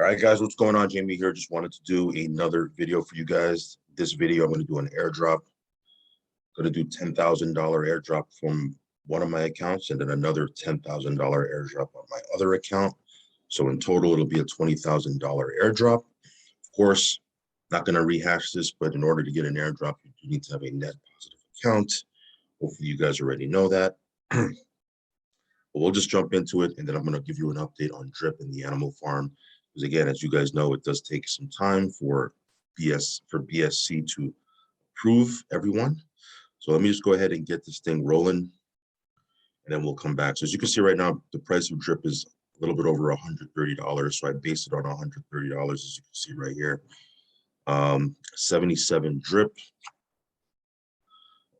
All right, guys, what's going on? Jamie here. Just wanted to do another video for you guys. This video, I'm going to do an airdrop. I'm going to do $10,000 airdrop from one of my accounts and then another $10,000 airdrop on my other account. So in total, it'll be a $20,000 airdrop. Of course, not going to rehash this, but in order to get an airdrop, you need to have a net positive account. Hopefully, you guys already know that. But we'll just jump into it, and then I'm going to give you an update on Drip and the animal farm. Because again, as you guys know, it does take some time for BSC to approve everyone. So let me just go ahead and get this thing rolling, and then we'll come back. So as you can see right now, the price of Drip is a little bit over $130. So I based it on $130, as you can see right here. 77 Drip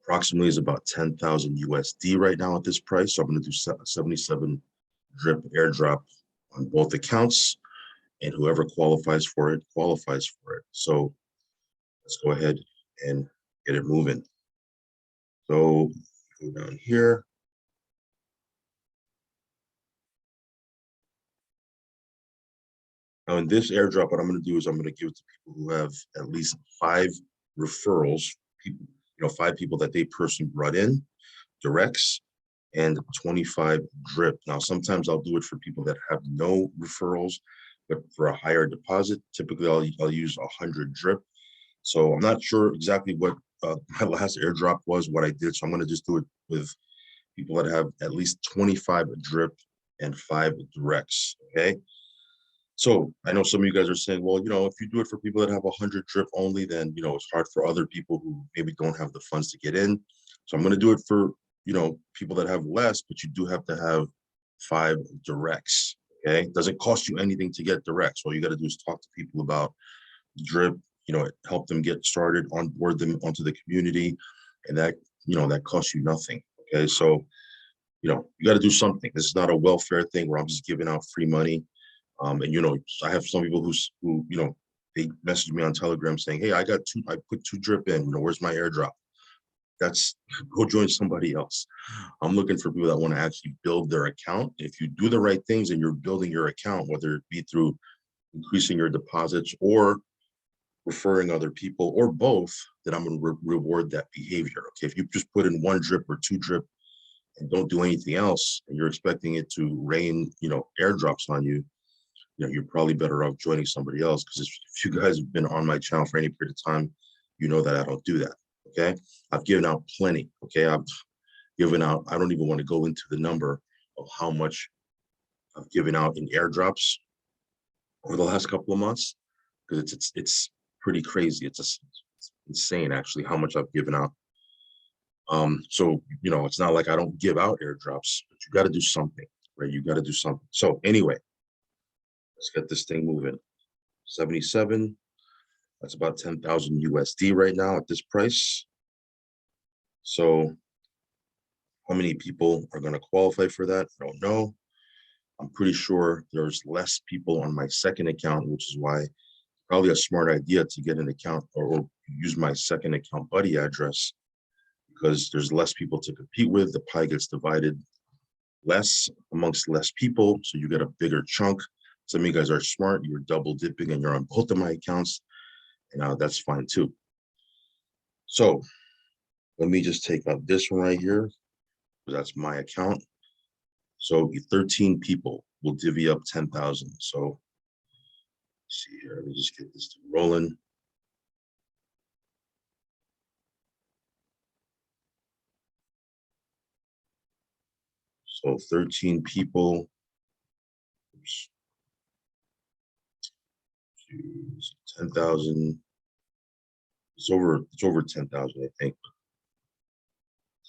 approximately is about 10,000 USD right now at this price. So I'm going to do 77 Drip airdrop on both accounts. And whoever qualifies for it, qualifies for it. So let's go ahead and get it moving. So go down here. Now in this airdrop, what I'm going to do is I'm going to give it to people who have at least 5 referrals, people, 5 people that they personally brought in, directs, and 25 Drip. Now, sometimes I'll do it for people that have no referrals, but for a higher deposit, typically I'll use 100 Drip. So I'm not sure exactly what my last airdrop was, what I did. So I'm going to just do it with people that have at least 25 Drip and 5 directs, okay? So I know some of you guys are saying, well, if you do it for people that have 100 Drip only, then, it's hard for other people who maybe don't have the funds to get in. So I'm going to do it for, people that have less, but you do have to have 5 directs. Okay, it doesn't cost you anything to get directs. All you got to do is talk to people about Drip, help them get started, onboard them onto the community, and that, that costs you nothing. Okay, so, you got to do something. This is not a welfare thing where I'm just giving out free money. And, I have some people who, they message me on Telegram saying, hey, I put 2 Drip in, where's my airdrop? That's go join somebody else. I'm looking for people that want to actually build their account. If you do the right things and you're building your account, whether it be through increasing your deposits or referring other people or both, then I'm going to reward that behavior. Okay, if you just put in 1 Drip or 2 Drip and don't do anything else, and you're expecting it to rain, airdrops on you, you're probably better off joining somebody else. Because if you guys have been on my channel for any period of time, you know that I don't do that. Okay, I've given out plenty. Okay, I've given out, I don't even want to go into the number of how much I've given out in airdrops over the last couple of months, because it's pretty crazy. It's insane actually how much I've given out. So it's not like I don't give out airdrops, but you got to do something, right? You got to do something. So anyway, let's get this thing moving. 77. That's about 10,000 USD right now at this price. So how many people are going to qualify for that? I don't know. I'm pretty sure there's less people on my second account, which is why probably a smart idea to get an account or use my second account buddy address, because there's less people to compete with. The pie gets divided less amongst less people, so you get a bigger chunk. Some of you guys are smart. You're double dipping and you're on both of my accounts. And that's fine too. So let me just take out this one right here, because that's my account. So 13 people will divvy up 10,000. So let's see here, let me just get this rolling. So 13 people. Oops. 10,000. It's over 10,000, I think.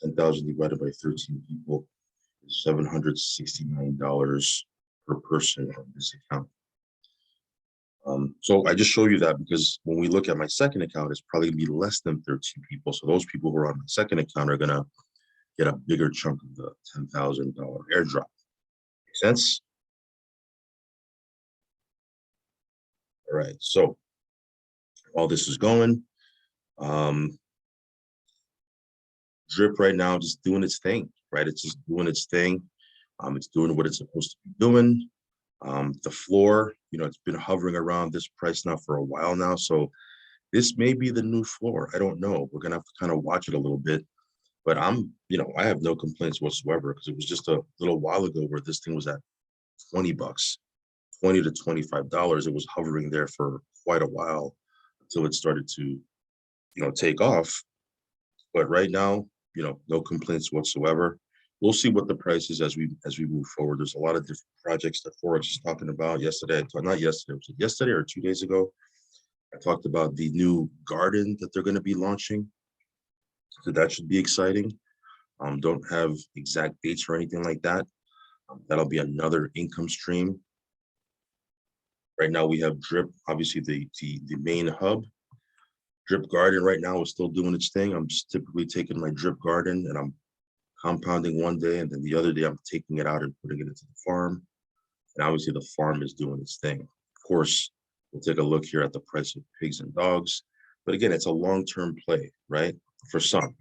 10,000 divided by 13 people is $769 per person on this account. So I just show you that because when we look at my second account, it's probably gonna be less than 13 people. So those people who are on my second account are gonna get a bigger chunk of the $10,000 airdrop. Make sense? All right, so while this is going, Drip right now just doing its thing, right? It's just doing its thing. It's doing what it's supposed to be doing. The floor it's been hovering around this price now for a while now. So this may be the new floor. I don't know. We're gonna have to kind of watch it a little bit. But I have no complaints whatsoever because it was just a little while ago where this thing was at 20 bucks, 20 to $25. It was hovering there for quite a while until it started to, take off. But right now, no complaints whatsoever. We'll see what the price is as we move forward. There's a lot of different projects that Forex is talking about. Not yesterday, was it yesterday or 2 days ago? I talked about the new garden that they're going to be launching. So that should be exciting. Don't have exact dates or anything like that. That'll be another income stream. Right now we have Drip, obviously the main hub. Drip Garden right now is still doing its thing. I'm just typically taking my Drip Garden and I'm compounding one day, and then the other day I'm taking it out and putting it into the farm. And obviously the farm is doing its thing. Of course, we'll take a look here at the price of pigs and dogs. But again, it's a long-term play, right? For some.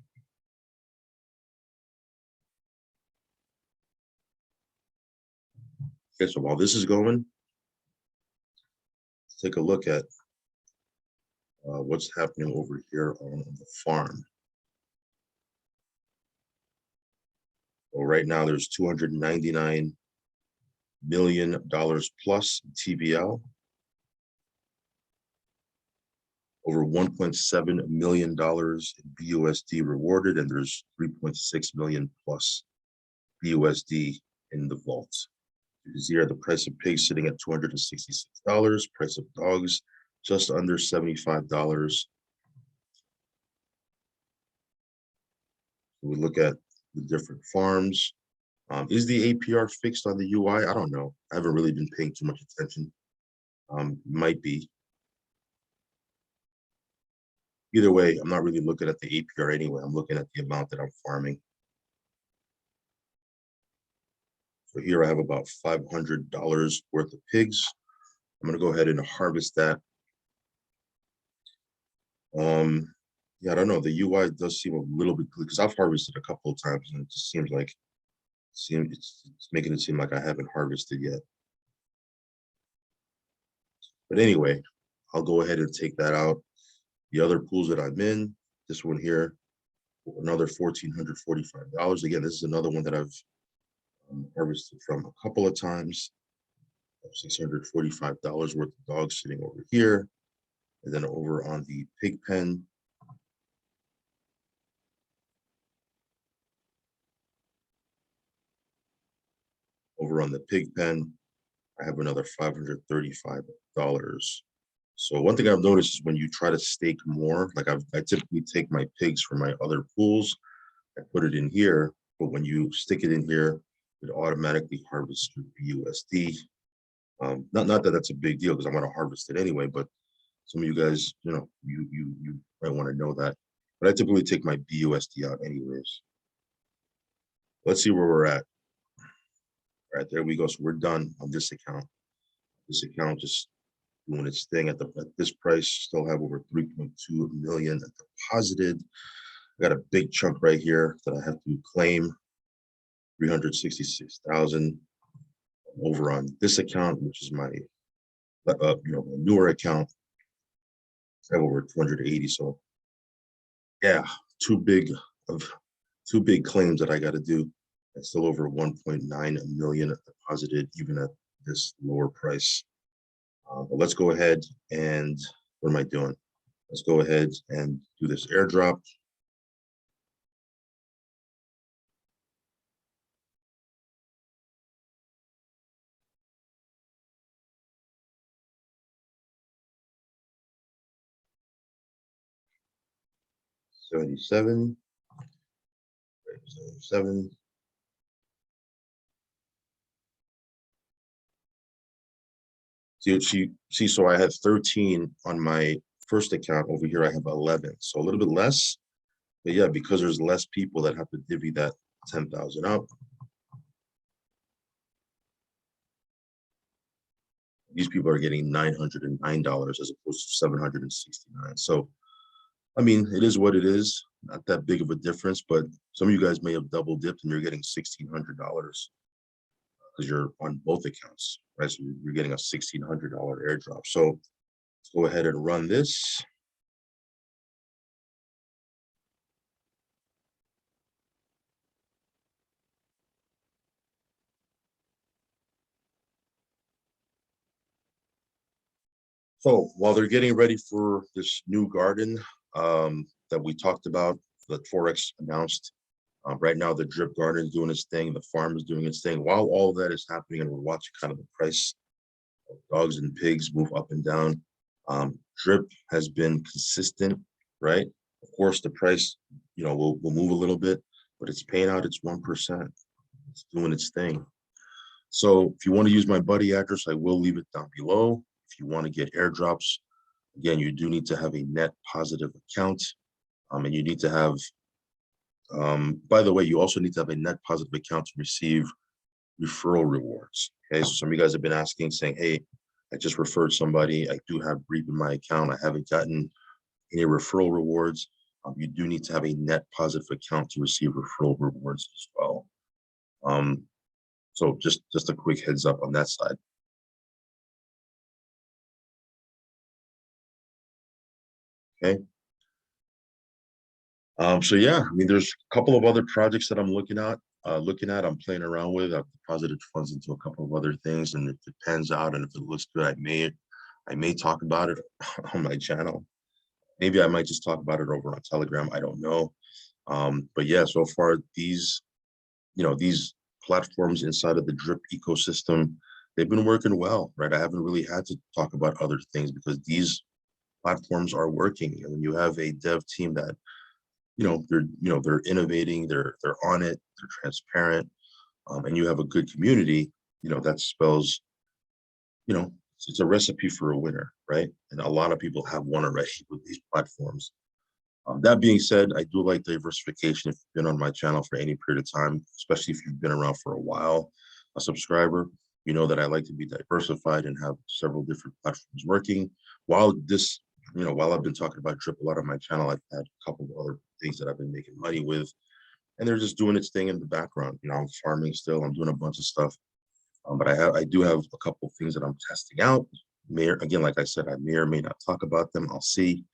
Okay, so while this is going, let's take a look at what's happening over here on the farm. Well, right now there's $299 million plus TVL, over $1.7 million in BUSD rewarded, and there's 3.6 million plus BUSD in the vault. You can see here the price of pigs sitting at $266, price of dogs just under $75. We look at the different farms. Is the APR fixed on the UI? I don't know. I haven't really been paying too much attention. Might be. Either way, I'm not really looking at the APR anyway. I'm looking at the amount that I'm farming. So here I have about $500 worth of pigs. I'm going to go ahead and harvest that. Yeah, I don't know. The UI does seem a little bit, because I've harvested a couple of times and it just seems like it's making it seem like I haven't harvested yet. But anyway, I'll go ahead and take that out. The other pools that I'm in, this one here, another $1,445. Again, this is another one that I've harvested from a couple of times. $645 worth of dogs sitting over here. And then over on the pig pen, I have another $535. So one thing I've noticed is when you try to stake more, like I typically take my pigs from my other pools, I put it in here, but when you stick it in here, it automatically harvests your BUSD. Not that that's a big deal because I'm going to harvest it anyway, but some of you guys, you might want to know that. But I typically take my BUSD out anyways. Let's see where we're at. All right, there we go. So we're done on this account. This account just doing its thing at this price. Still have over 3.2 million deposited. I got a big chunk right here that I have to claim. 366,000 over on this account, which is my my newer account. I have over 280. So yeah, two big claims that I got to do. It's still over 1.9 million deposited, even at this lower price. But let's go ahead and what am I doing? Let's go ahead and do this airdrop. $77. See, so I had 13 on my first account. Over here, I have 11. So a little bit less. But yeah, because there's less people that have to divvy that 10,000 up. These people are getting $909 as opposed to $769. So, I mean, it is what it is. Not that big of a difference, but some of you guys may have double dipped and you're getting $1,600 because you're on both accounts, right? So you're getting a $1,600 airdrop. So let's go ahead and run this. So while they're getting ready for this new garden that we talked about, that Forex announced, right now the drip garden is doing its thing, the farm is doing its thing. While all of that is happening and we're watching kind of the price of dogs and pigs move up and down, drip has been consistent, right? Of course, the price, will move a little bit, but it's paying out its 1%. It's doing its thing. So if you want to use my buddy address, I will leave it down below. If you want to get airdrops, again, you do need to have a net positive account. And you need to have, by the way, you also need to have a net positive account to receive referral rewards. Okay, so some of you guys have been asking, saying, hey, I just referred somebody. I do have Breep in my account. I haven't gotten any referral rewards. You do need to have a net positive account to receive referral rewards as well. So just a quick heads up on that side. Okay. So yeah, I mean, there's a couple of other projects that I'm looking at. I'm playing around with. I've deposited funds into a couple of other things, and if it pans out and if it looks good, I may talk about it on my channel. Maybe I might just talk about it over on Telegram. I don't know. But yeah, so far these platforms inside of the Drip ecosystem, they've been working well, right? I haven't really had to talk about other things because these platforms are working. And when you have a dev team that they're innovating, they're on it, they're transparent, and you have a good community, that spells, it's a recipe for a winner, right? And a lot of people have one already with these platforms. That being said, I do like diversification. If you've been on my channel for any period of time, especially if you've been around for a while, a subscriber, you know that I like to be diversified and have several different platforms working. While I've been talking about Drip a lot on my channel, I've had a couple of other things that I've been making money with, and they're just doing its thing in the background. I'm farming still. I'm doing a bunch of stuff, but I do have a couple of things that I'm testing out. Again, like I said, I may or may not talk about them. I'll see.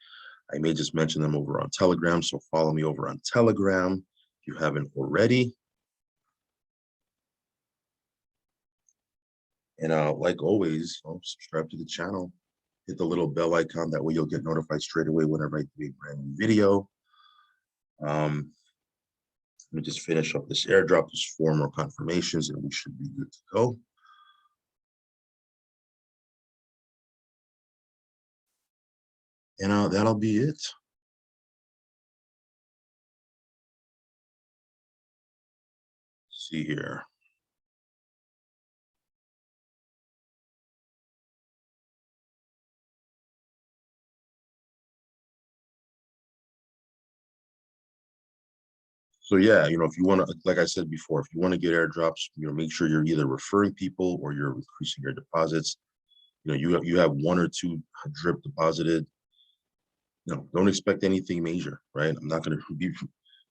I may just mention them over on Telegram, so follow me over on Telegram if you haven't already. And like always, subscribe to the channel, hit the little bell icon. That way you'll get notified straight away whenever I do a brand new video. Let me just finish up this airdrop, just 4 more confirmations, and we should be good to go. And that'll be it. Let's see here. So yeah, if you want to, like I said before, if you want to get airdrops, make sure you're either referring people or you're increasing your deposits. You have 1 or 2 drip deposited. Don't expect anything major, right? I'm not going to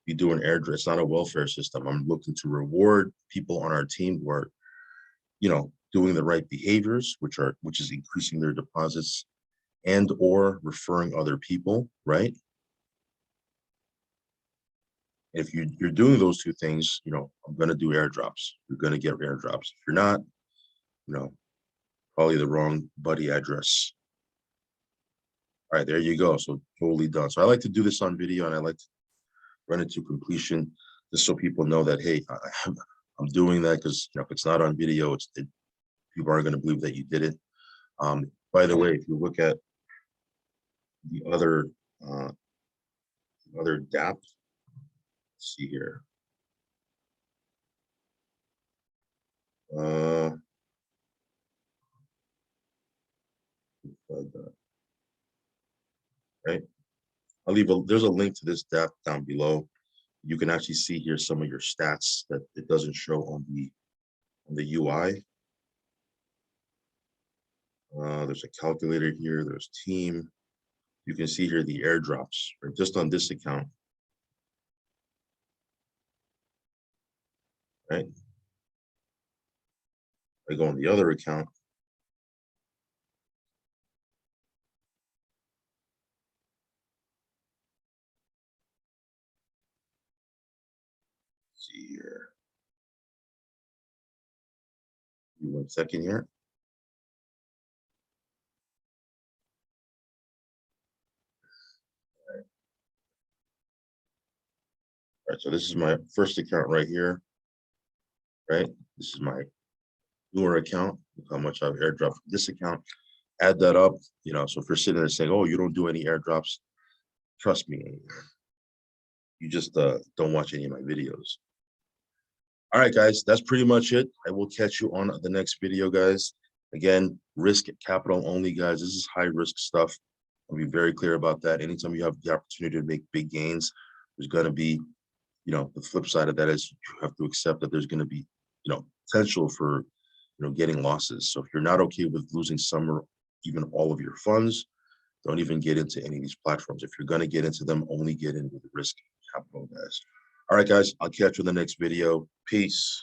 be doing airdrop. It's not a welfare system. I'm looking to reward people on our team who are, doing the right behaviors, which is increasing their deposits and or referring other people, right? If you're doing those 2 things, I'm going to do airdrops. You're going to get airdrops. If you're not, probably the wrong buddy address. All right, there you go. So totally done. So I like to do this on video, and I like to run it to completion just so people know that, hey, I'm doing that, because if it's not on video, people aren't going to believe that you did it. By the way, if you look at the other DApp, let's see here. Right. There's a link to this DApp down below. You can actually see here some of your stats that it doesn't show on the UI. There's a calculator here. There's team. You can see here the airdrops, right, just on this account. Right. I go on the other account. Let's see here. Give me 1 second here. All right, so this is my first account right here, right? This is my newer account. Look how much I've airdropped from this account. Add that up, so if you're sitting there saying, oh, you don't do any airdrops, trust me, you just don't watch any of my videos. All right, guys, that's pretty much it. I will catch you on the next video, guys. Again, risk capital only, guys. This is high risk stuff. I'll be very clear about that. Anytime you have the opportunity to make big gains, there's going to be, the flip side of that is you have to accept that there's going to be, potential for, getting losses. So if you're not okay with losing some or even all of your funds, don't even get into any of these platforms. If you're going to get into them, only get in with risk capital, guys. All right, guys, I'll catch you in the next video. Peace.